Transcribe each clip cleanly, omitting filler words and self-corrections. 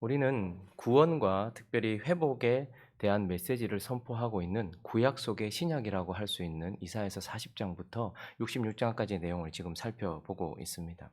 우리는 구원과 특별히 회복에 대한 메시지를 선포하고 있는 구약 속의 신약이라고 할 수 있는 이사야서 40장부터 66장까지의 내용을 지금 살펴보고 있습니다.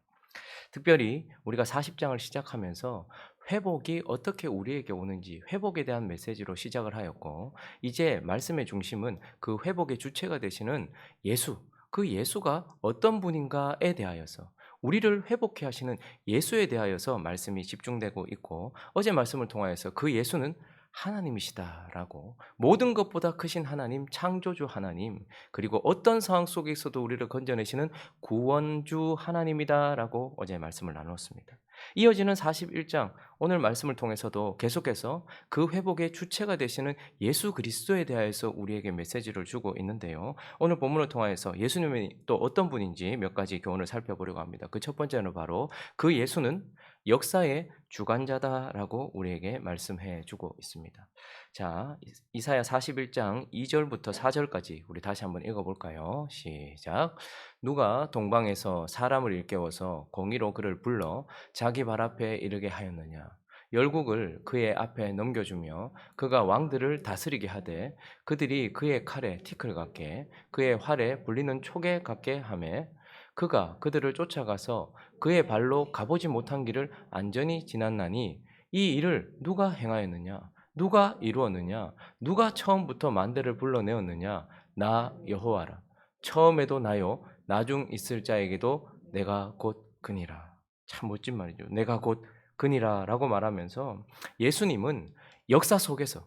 특별히 우리가 40장을 시작하면서 회복이 어떻게 우리에게 오는지 회복에 대한 메시지로 시작을 하였고, 이제 말씀의 중심은 그 회복의 주체가 되시는 예수, 그 예수가 어떤 분인가에 대하여서, 우리를 회복해 하시는 예수에 대하여서 말씀이 집중되고 있고, 어제 말씀을 통하여서 그 예수는 하나님이시다라고, 모든 것보다 크신 하나님, 창조주 하나님, 그리고 어떤 상황 속에서도 우리를 건져내시는 구원주 하나님이다라고 어제 말씀을 나눴습니다. 이어지는 41장, 오늘 말씀을 통해서도 계속해서 그 회복의 주체가 되시는 예수 그리스도에 대하여서 우리에게 메시지를 주고 있는데요. 오늘 본문을 통하여서 예수님이 또 어떤 분인지 몇 가지 교훈을 살펴보려고 합니다. 그 첫 번째는 바로 그 예수는 역사의 주관자다라고 우리에게 말씀해 주고 있습니다. 자, 이사야 41장 2절부터 4절까지 우리 다시 한번 읽어볼까요? 시작. 누가 동방에서 사람을 일깨워서 공의로 그를 불러 자기 발 앞에 이르게 하였느냐? 열국을 그의 앞에 넘겨주며 그가 왕들을 다스리게 하되 그들이 그의 칼에 티끌 같게 그의 활에 불리는 촉에 같게 하매 그가 그들을 쫓아가서 그의 발로 가보지 못한 길을 안전히 지났나니 이 일을 누가 행하였느냐? 누가 이루었느냐? 누가 처음부터 만대를 불러내었느냐? 나 여호와라. 처음에도 나요, 나중 있을 자에게도 내가 곧 그니라. 참 멋진 말이죠. 내가 곧 그니라라고 말하면서 예수님은 역사 속에서,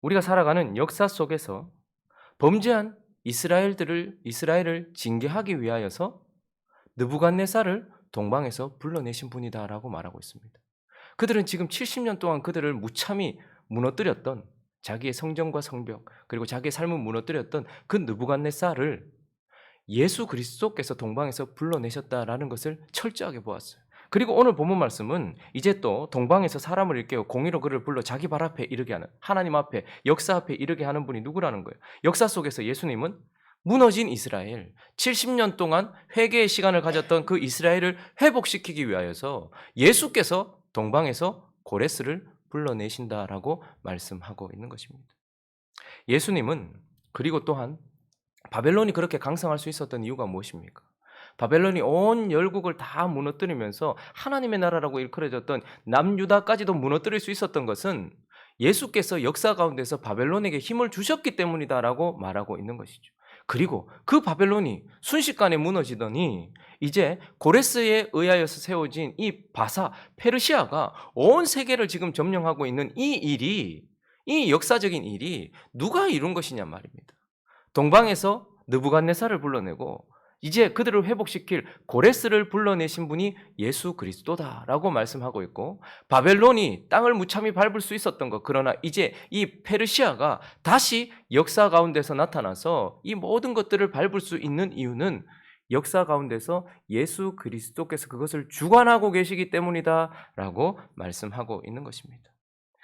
우리가 살아가는 역사 속에서 범죄한 이스라엘을 징계하기 위하여서 느부갓네살을 동방에서 불러내신 분이다라고 말하고 있습니다. 그들은 지금 70년 동안 그들을 무참히 무너뜨렸던, 자기의 성전과 성벽 그리고 자기의 삶을 무너뜨렸던 그 느부갓네살을 예수 그리스도께서 동방에서 불러내셨다라는 것을 철저하게 보았어요. 그리고 오늘 본문 말씀은 이제 또 동방에서 사람을 일깨워 공의로 그를 불러 자기 발 앞에 이르게 하는, 하나님 앞에, 역사 앞에 이르게 하는 분이 누구라는 거예요. 역사 속에서 예수님은 무너진 이스라엘, 70년 동안 회개의 시간을 가졌던 그 이스라엘을 회복시키기 위하여서 예수께서 동방에서 고레스를 불러내신다라고 말씀하고 있는 것입니다. 예수님은, 그리고 또한 바벨론이 그렇게 강성할 수 있었던 이유가 무엇입니까? 바벨론이 온 열국을 다 무너뜨리면서 하나님의 나라라고 일컬어졌던 남유다까지도 무너뜨릴 수 있었던 것은 예수께서 역사 가운데서 바벨론에게 힘을 주셨기 때문이다라고 말하고 있는 것이죠. 그리고 그 바벨론이 순식간에 무너지더니 이제 고레스에 의하여서 세워진 이 바사, 페르시아가 온 세계를 지금 점령하고 있는 이 일이, 이 역사적인 일이 누가 이룬 것이냐 말입니다. 동방에서 느부갓네살을 불러내고 이제 그들을 회복시킬 고레스를 불러내신 분이 예수 그리스도다라고 말씀하고 있고, 바벨론이 땅을 무참히 밟을 수 있었던 것, 그러나 이제 이 페르시아가 다시 역사 가운데서 나타나서 이 모든 것들을 밟을 수 있는 이유는 역사 가운데서 예수 그리스도께서 그것을 주관하고 계시기 때문이다라고 말씀하고 있는 것입니다.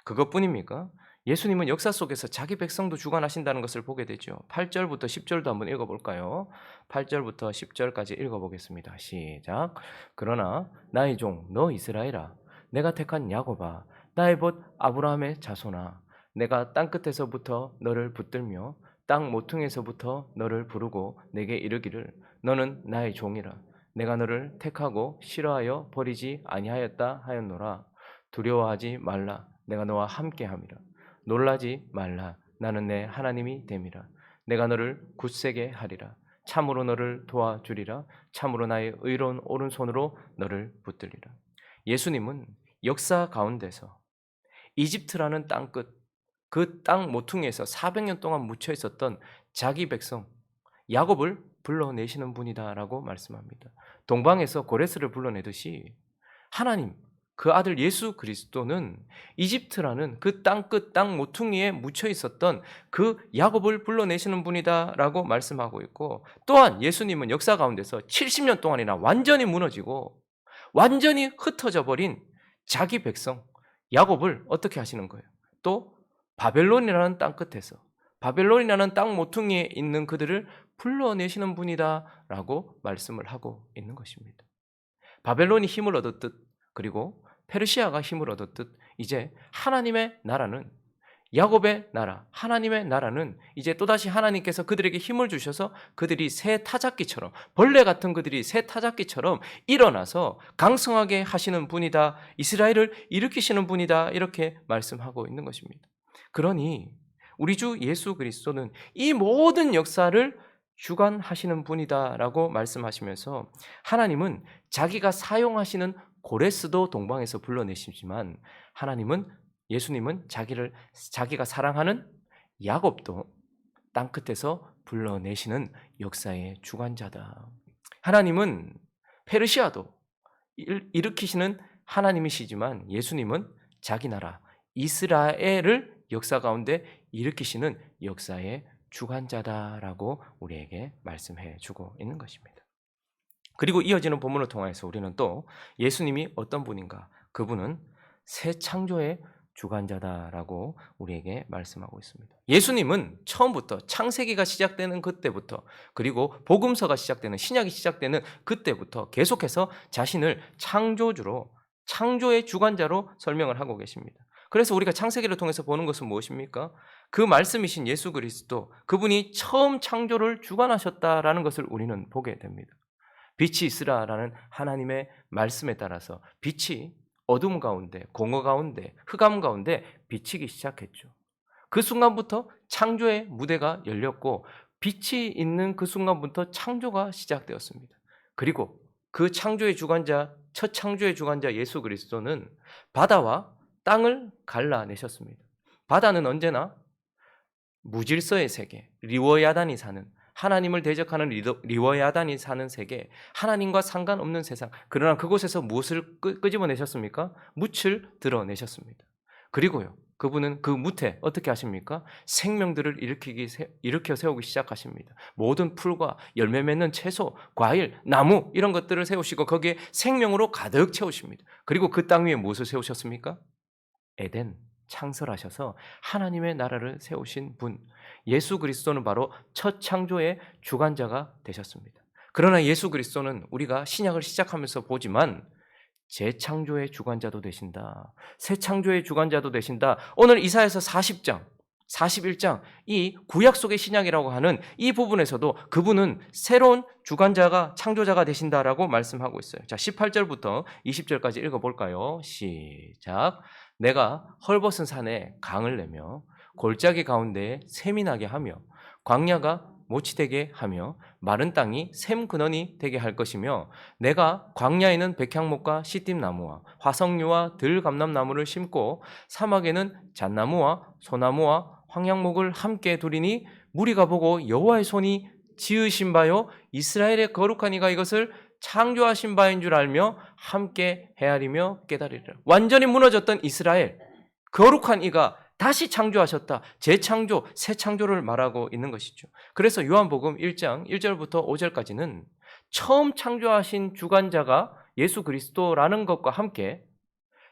그것뿐입니까? 예수님은 역사 속에서 자기 백성도 주관하신다는 것을 보게 되죠. 8절부터 10절도 한번 읽어볼까요? 8절부터 10절까지 읽어보겠습니다. 시작. 그러나 나의 종 너 이스라엘아, 내가 택한 야곱아, 나의 벗 아브라함의 자손아, 내가 땅끝에서부터 너를 붙들며 땅 모퉁에서부터 너를 부르고 내게 이르기를 너는 나의 종이라. 내가 너를 택하고 싫어하여 버리지 아니하였다 하였노라. 두려워하지 말라. 내가 너와 함께함이라. 놀라지 말라. 나는 내 하나님이 됨이라. 내가 너를 굳세게 하리라. 참으로 너를 도와주리라. 참으로 나의 의로운 오른손으로 너를 붙들리라. 예수님은 역사 가운데서 이집트라는 땅끝, 그 땅 모퉁이에서 400년 동안 묻혀 있었던 자기 백성 야곱을 불러내시는 분이다라고 말씀합니다. 동방에서 고레스를 불러내듯이 하나님, 그 아들 예수 그리스도는 이집트라는 그 땅끝 땅 모퉁이에 묻혀 있었던 그 야곱을 불러내시는 분이다라고 말씀하고 있고, 또한 예수님은 역사 가운데서 70년 동안이나 완전히 무너지고 완전히 흩어져 버린 자기 백성 야곱을 어떻게 하시는 거예요? 또 바벨론이라는 땅 끝에서, 바벨론이라는 땅 모퉁이에 있는 그들을 불러내시는 분이다라고 말씀을 하고 있는 것입니다. 바벨론이 힘을 얻었듯, 그리고 페르시아가 힘을 얻었듯 이제 하나님의 나라는, 야곱의 나라, 하나님의 나라는 이제 또다시 하나님께서 그들에게 힘을 주셔서 그들이 새 타작기처럼, 벌레 같은 그들이 새 타작기처럼 일어나서 강성하게 하시는 분이다, 이스라엘을 일으키시는 분이다, 이렇게 말씀하고 있는 것입니다. 그러니 우리 주 예수 그리스도는 이 모든 역사를 주관하시는 분이다라고 말씀하시면서, 하나님은 자기가 사용하시는 고레스도 동방에서 불러내시지만, 예수님은 자기가 사랑하는 야곱도 땅끝에서 불러내시는 역사의 주관자다. 하나님은 페르시아도 일으키시는 하나님이시지만, 예수님은 자기 나라 이스라엘을 역사 가운데 일으키시는 역사의 주관자다라고 우리에게 말씀해 주고 있는 것입니다. 그리고 이어지는 본문을 통해서 우리는 또 예수님이 어떤 분인가, 그분은 새 창조의 주관자다라고 우리에게 말씀하고 있습니다. 예수님은 처음부터, 창세기가 시작되는 그때부터, 그리고 복음서가 시작되는, 신약이 시작되는 그때부터 계속해서 자신을 창조주로, 창조의 주관자로 설명을 하고 계십니다. 그래서 우리가 창세기를 통해서 보는 것은 무엇입니까? 그 말씀이신 예수 그리스도, 그분이 처음 창조를 주관하셨다라는 것을 우리는 보게 됩니다. 빛이 있으라라는 하나님의 말씀에 따라서 빛이 어둠 가운데, 공허 가운데, 흑암 가운데 비치기 시작했죠. 그 순간부터 창조의 무대가 열렸고, 빛이 있는 그 순간부터 창조가 시작되었습니다. 그리고 그 창조의 주관자, 첫 창조의 주관자 예수 그리스도는 바다와 땅을 갈라내셨습니다. 바다는 언제나 무질서의 세계, 리워야단이 사는, 하나님을 대적하는 리워야단이 사는 세계, 하나님과 상관없는 세상. 그러나 그곳에서 무엇을 끄집어내셨습니까? 묻을 드러내셨습니다. 그리고요, 그분은 그 묻에 어떻게 하십니까? 생명들을 일으켜 세우기 시작하십니다. 모든 풀과 열매 맺는 채소, 과일, 나무 이런 것들을 세우시고 거기에 생명으로 가득 채우십니다. 그리고 그 땅 위에 무엇을 세우셨습니까? 에덴, 창설하셔서 하나님의 나라를 세우신 분, 예수 그리스도는 바로 첫 창조의 주관자가 되셨습니다. 그러나 예수 그리스도는 우리가 신약을 시작하면서 보지만 재창조의 주관자도 되신다, 새 창조의 주관자도 되신다. 오늘 이사야서 40장, 41장, 이 구약 속의 신약이라고 하는 이 부분에서도 그분은 새로운 주관자가, 창조자가 되신다라고 말씀하고 있어요. 자, 18절부터 20절까지 읽어볼까요? 시작. 내가 헐벗은 산에 강을 내며 골짜기 가운데에 샘이 나게 하며 광야가 모치되게 하며 마른 땅이 샘 근원이 되게 할 것이며, 내가 광야에는 백향목과 시띠나무와 화석류와 들감람나무를 심고 사막에는 잣나무와 소나무와 황양목을 함께 두리니, 무리가 보고 여호와의 손이 지으신 바요 이스라엘의 거룩한 이가 이것을 창조하신 바인 줄 알며 함께 헤아리며 깨달으리라. 완전히 무너졌던 이스라엘, 거룩한 이가 다시 창조하셨다. 재창조, 새 창조를 말하고 있는 것이죠. 그래서 요한복음 1장 1절부터 5절까지는 처음 창조하신 주관자가 예수 그리스도라는 것과 함께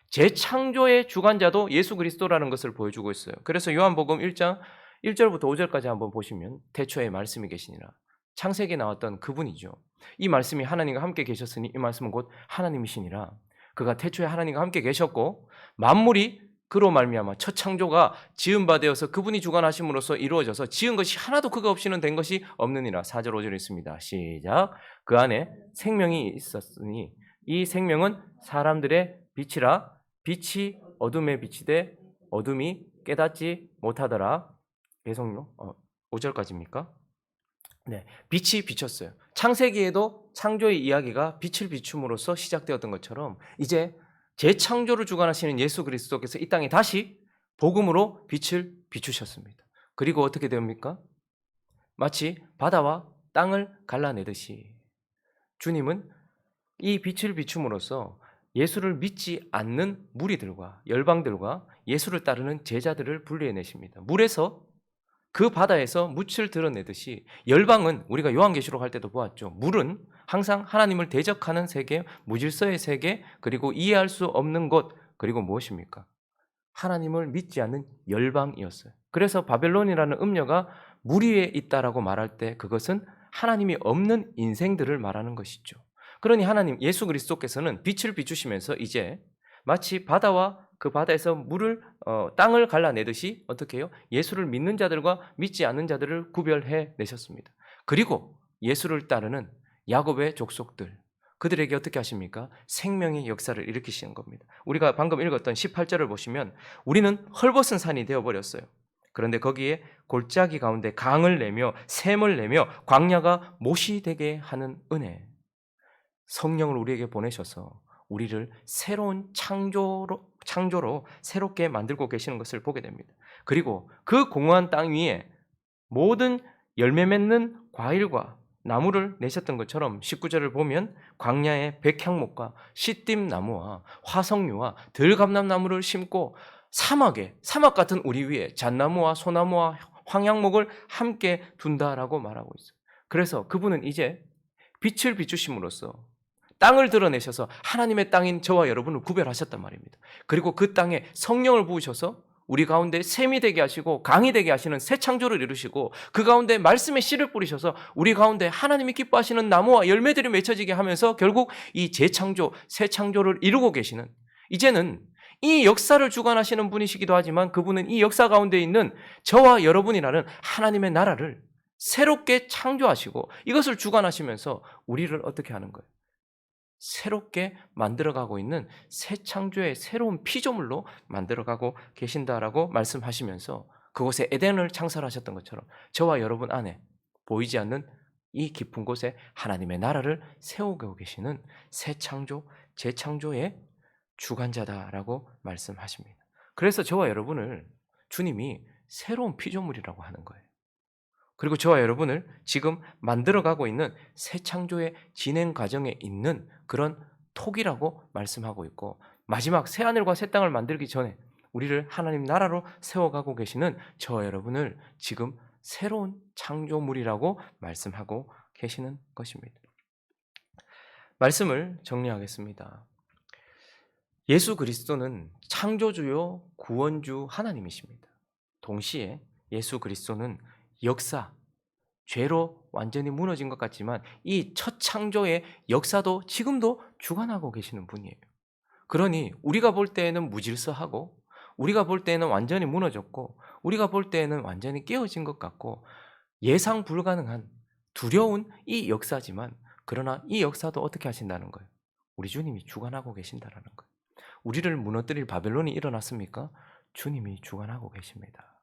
재창조의 주관자도 예수 그리스도라는 것을 보여주고 있어요. 그래서 요한복음 1장 1절부터 5절까지 한번 보시면 태초에 말씀이 계시니라. 창세기에 나왔던 그분이죠. 이 말씀이 하나님과 함께 계셨으니 이 말씀은 곧 하나님이시니라. 그가 태초에 하나님과 함께 계셨고 만물이 그로 말미암아 첫 창조가 지은 바 되어서 그분이 주관하심으로써 이루어져서 지은 것이 하나도 그가 없이는 된 것이 없느니라. 4절 5절 있습니다. 시작. 그 안에 생명이 있었으니 이 생명은 사람들의 빛이라. 빛이 어둠에 비치되 어둠이 깨닫지 못하더라. 계속요. 5절까지입니까? 네, 빛이 비쳤어요. 창세기에도 창조의 이야기가 빛을 비춤으로써 시작되었던 것처럼 이제 재창조를 주관하시는 예수 그리스도께서 이 땅에 다시 복음으로 빛을 비추셨습니다. 그리고 어떻게 됩니까? 마치 바다와 땅을 갈라내듯이 주님은 이 빛을 비춤으로써 예수를 믿지 않는 무리들과 열방들과 예수를 따르는 제자들을 분리해내십니다. 물에서, 그 바다에서 묻을 드러내듯이 열방은, 우리가 요한계시록 할 때도 보았죠. 물은 항상 하나님을 대적하는 세계, 무질서의 세계, 그리고 이해할 수 없는 것, 그리고 무엇입니까? 하나님을 믿지 않는 열방이었어요. 그래서 바벨론이라는 음녀가 물 위에 있다라고 말할 때 그것은 하나님이 없는 인생들을 말하는 것이죠. 그러니 하나님, 예수 그리스도께서는 빛을 비추시면서 이제 마치 바다와 그 바다에서 물을 땅을 갈라내듯이 어떻게 해요? 예수를 믿는 자들과 믿지 않는 자들을 구별해 내셨습니다. 그리고 예수를 따르는 야곱의 족속들, 그들에게 어떻게 하십니까? 생명의 역사를 일으키시는 겁니다. 우리가 방금 읽었던 18절을 보시면 우리는 헐벗은 산이 되어버렸어요. 그런데 거기에 골짜기 가운데 강을 내며 샘을 내며 광야가 못이 되게 하는 은혜, 성령을 우리에게 보내셔서 우리를 새로운 창조로 새롭게 만들고 계시는 것을 보게 됩니다. 그리고 그 공허한 땅 위에 모든 열매 맺는 과일과 나무를 내셨던 것처럼 19절을 보면 광야에 백향목과 시띠나무와 화석류와 들감람나무를 심고 사막에, 사막 같은 우리 위에 잣나무와 소나무와 황양목을 함께 둔다라고 말하고 있어요. 그래서 그분은 이제 빛을 비추심으로써 땅을 드러내셔서 하나님의 땅인 저와 여러분을 구별하셨단 말입니다. 그리고 그 땅에 성령을 부으셔서 우리 가운데 샘이 되게 하시고 강이 되게 하시는 새 창조를 이루시고 그 가운데 말씀의 씨를 뿌리셔서 우리 가운데 하나님이 기뻐하시는 나무와 열매들이 맺혀지게 하면서 결국 이 재창조, 새 창조를 이루고 계시는, 이제는 이 역사를 주관하시는 분이시기도 하지만 그분은 이 역사 가운데 있는 저와 여러분이라는 하나님의 나라를 새롭게 창조하시고 이것을 주관하시면서 우리를 어떻게 하는 거예요? 새롭게 만들어가고 있는 새 창조의 새로운 피조물로 만들어가고 계신다라고 말씀하시면서 그곳에 에덴을 창설하셨던 것처럼 저와 여러분 안에 보이지 않는 이 깊은 곳에 하나님의 나라를 세우고 계시는 새 창조, 재창조의 주관자다라고 말씀하십니다. 그래서 저와 여러분을 주님이 새로운 피조물이라고 하는 거예요. 그리고 저와 여러분을 지금 만들어가고 있는 새 창조의 진행 과정에 있는 그런 톡이라고 말씀하고 있고, 마지막 새 하늘과 새 땅을 만들기 전에 우리를 하나님 나라로 세워가고 계시는 저와 여러분을 지금 새로운 창조물이라고 말씀하고 계시는 것입니다. 말씀을 정리하겠습니다. 예수 그리스도는 창조주요 구원주 하나님이십니다. 동시에 예수 그리스도는 역사, 죄로 완전히 무너진 것 같지만 이 첫 창조의 역사도 지금도 주관하고 계시는 분이에요. 그러니 우리가 볼 때에는 무질서하고 우리가 볼 때에는 완전히 무너졌고 우리가 볼 때에는 완전히 깨어진 것 같고 예상 불가능한 두려운 이 역사지만, 그러나 이 역사도 어떻게 하신다는 거예요? 우리 주님이 주관하고 계신다는 거예요. 우리를 무너뜨릴 바벨론이 일어났습니까? 주님이 주관하고 계십니다.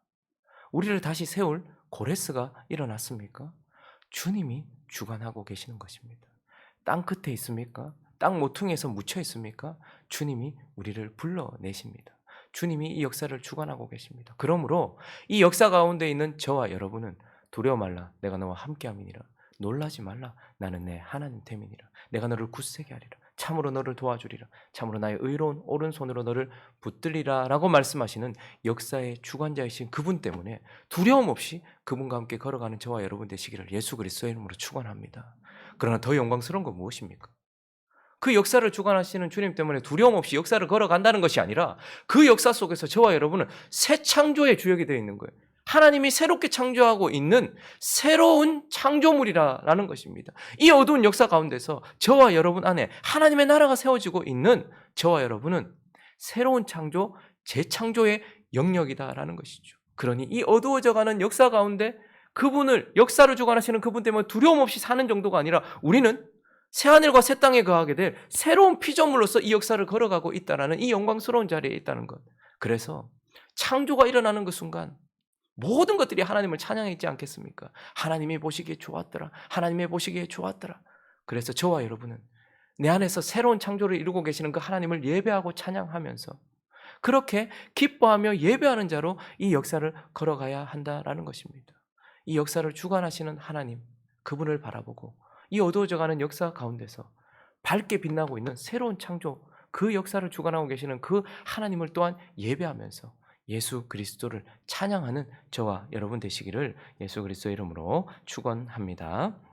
우리를 다시 세울 고레스가 일어났습니까? 주님이 주관하고 계시는 것입니다. 땅 끝에 있습니까? 땅 모퉁이에서 묻혀 있습니까? 주님이 우리를 불러내십니다. 주님이 이 역사를 주관하고 계십니다. 그러므로 이 역사 가운데 있는 저와 여러분은 두려워 말라, 내가 너와 함께함이니라. 놀라지 말라, 나는 내 하나님 됨이니라. 내가 너를 굳세게 하리라. 참으로 너를 도와주리라. 참으로 나의 의로운 오른손으로 너를 붙들리라 라고 말씀하시는 역사의 주관자이신 그분 때문에 두려움 없이 그분과 함께 걸어가는 저와 여러분 되시기를 예수 그리스도의 이름으로 축원합니다. 그러나 더 영광스러운 건 무엇입니까? 그 역사를 주관하시는 주님 때문에 두려움 없이 역사를 걸어간다는 것이 아니라 그 역사 속에서 저와 여러분은 새 창조의 주역이 되어 있는 거예요. 하나님이 새롭게 창조하고 있는 새로운 창조물이라는 것입니다. 이 어두운 역사 가운데서 저와 여러분 안에 하나님의 나라가 세워지고 있는 저와 여러분은 새로운 창조, 재창조의 영역이다라는 것이죠. 그러니 이 어두워져가는 역사 가운데 그분을, 역사를 주관하시는 그분 때문에 두려움 없이 사는 정도가 아니라 우리는 새하늘과 새 땅에 거하게 될 새로운 피조물로서 이 역사를 걸어가고 있다는 이 영광스러운 자리에 있다는 것. 그래서 창조가 일어나는 그 순간 모든 것들이 하나님을 찬양하지 않겠습니까? 하나님이 보시기에 좋았더라. 하나님이 보시기에 좋았더라. 그래서 저와 여러분은 내 안에서 새로운 창조를 이루고 계시는 그 하나님을 예배하고 찬양하면서 그렇게 기뻐하며 예배하는 자로 이 역사를 걸어가야 한다라는 것입니다. 이 역사를 주관하시는 하나님, 그분을 바라보고 이 어두워져가는 역사 가운데서 밝게 빛나고 있는 새로운 창조, 그 역사를 주관하고 계시는 그 하나님을 또한 예배하면서 예수 그리스도를 찬양하는 저와 여러분 되시기를 예수 그리스도의 이름으로 축원합니다.